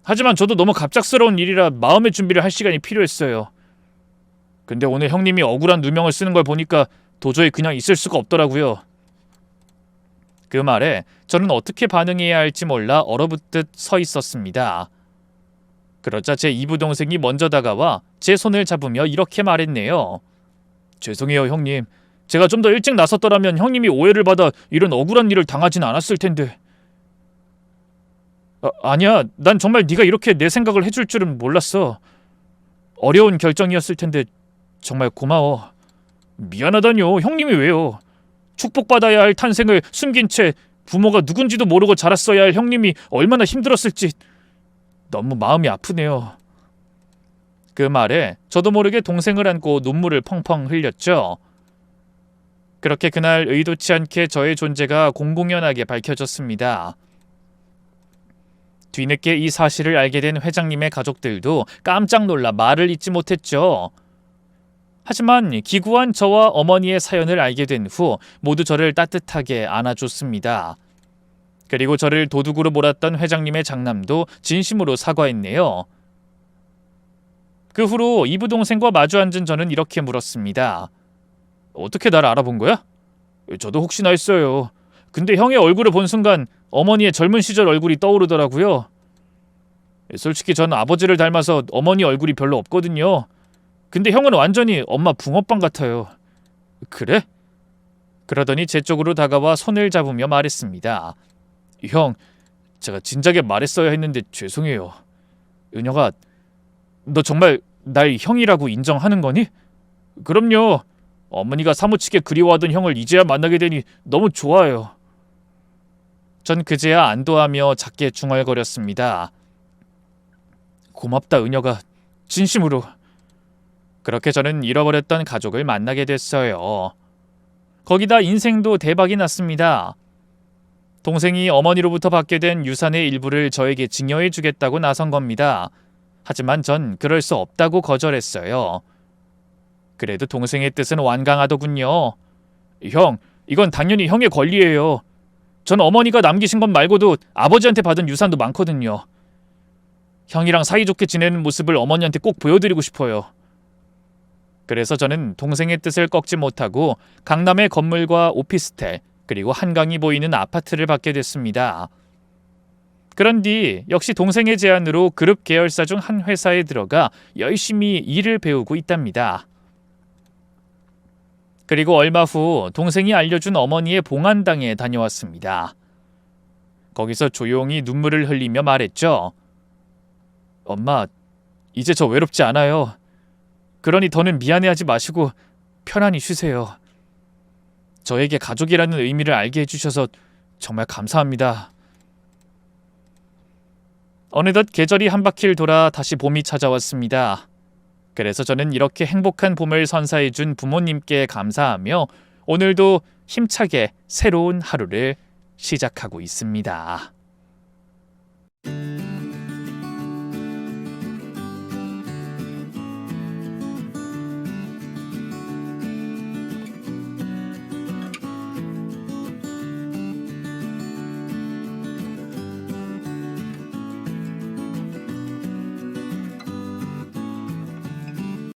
하지만 저도 너무 갑작스러운 일이라 마음의 준비를 할 시간이 필요했어요. 근데 오늘 형님이 억울한 누명을 쓰는 걸 보니까 도저히 그냥 있을 수가 없더라고요. 그 말에 저는 어떻게 반응해야 할지 몰라 얼어붙듯 서 있었습니다. 그러자 제 이부 동생이 먼저 다가와 제 손을 잡으며 이렇게 말했네요. 죄송해요 형님. 제가 좀 더 일찍 나섰더라면 형님이 오해를 받아 이런 억울한 일을 당하진 않았을 텐데. 아니야. 난 정말 네가 이렇게 내 생각을 해줄 줄은 몰랐어. 어려운 결정이었을 텐데 정말 고마워. 미안하다뇨. 형님이 왜요. 축복받아야 할 탄생을 숨긴 채 부모가 누군지도 모르고 자랐어야 할 형님이 얼마나 힘들었을지 너무 마음이 아프네요. 그 말에 저도 모르게 동생을 안고 눈물을 펑펑 흘렸죠. 그렇게 그날 의도치 않게 저의 존재가 공공연하게 밝혀졌습니다. 뒤늦게 이 사실을 알게 된 회장님의 가족들도 깜짝 놀라 말을 잇지 못했죠. 하지만 기구한 저와 어머니의 사연을 알게 된 후 모두 저를 따뜻하게 안아줬습니다. 그리고 저를 도둑으로 몰았던 회장님의 장남도 진심으로 사과했네요. 그 후로 이부 동생과 마주 앉은 저는 이렇게 물었습니다. 어떻게 날 알아본 거야? 저도 혹시나 했어요. 근데 형의 얼굴을 본 순간 어머니의 젊은 시절 얼굴이 떠오르더라고요. 솔직히 전 아버지를 닮아서 어머니 얼굴이 별로 없거든요. 근데 형은 완전히 엄마 붕어빵 같아요. 그래? 그러더니 제 쪽으로 다가와 손을 잡으며 말했습니다. 형, 제가 진작에 말했어야 했는데 죄송해요. 은혁아, 너 정말 날 형이라고 인정하는 거니? 그럼요. 어머니가 사무치게 그리워하던 형을 이제야 만나게 되니 너무 좋아요. 전 그제야 안도하며 작게 중얼거렸습니다. 고맙다 은혁아. 진심으로. 그렇게 저는 잃어버렸던 가족을 만나게 됐어요. 거기다 인생도 대박이 났습니다. 동생이 어머니로부터 받게 된 유산의 일부를 저에게 증여해 주겠다고 나선 겁니다. 하지만 전 그럴 수 없다고 거절했어요. 그래도 동생의 뜻은 완강하더군요. 형, 이건 당연히 형의 권리예요. 전 어머니가 남기신 것 말고도 아버지한테 받은 유산도 많거든요. 형이랑 사이좋게 지내는 모습을 어머니한테 꼭 보여드리고 싶어요. 그래서 저는 동생의 뜻을 꺾지 못하고 강남의 건물과 오피스텔, 그리고 한강이 보이는 아파트를 받게 됐습니다. 그런 뒤 역시 동생의 제안으로 그룹 계열사 중 한 회사에 들어가 열심히 일을 배우고 있답니다. 그리고 얼마 후 동생이 알려준 어머니의 봉안당에 다녀왔습니다. 거기서 조용히 눈물을 흘리며 말했죠. 엄마, 이제 저 외롭지 않아요. 그러니 더는 미안해하지 마시고 편안히 쉬세요. 저에게 가족이라는 의미를 알게 해주셔서 정말 감사합니다. 어느덧 계절이 한 바퀴를 돌아 다시 봄이 찾아왔습니다. 그래서 저는 이렇게 행복한 봄을 선사해준 부모님께 감사하며 오늘도 힘차게 새로운 하루를 시작하고 있습니다.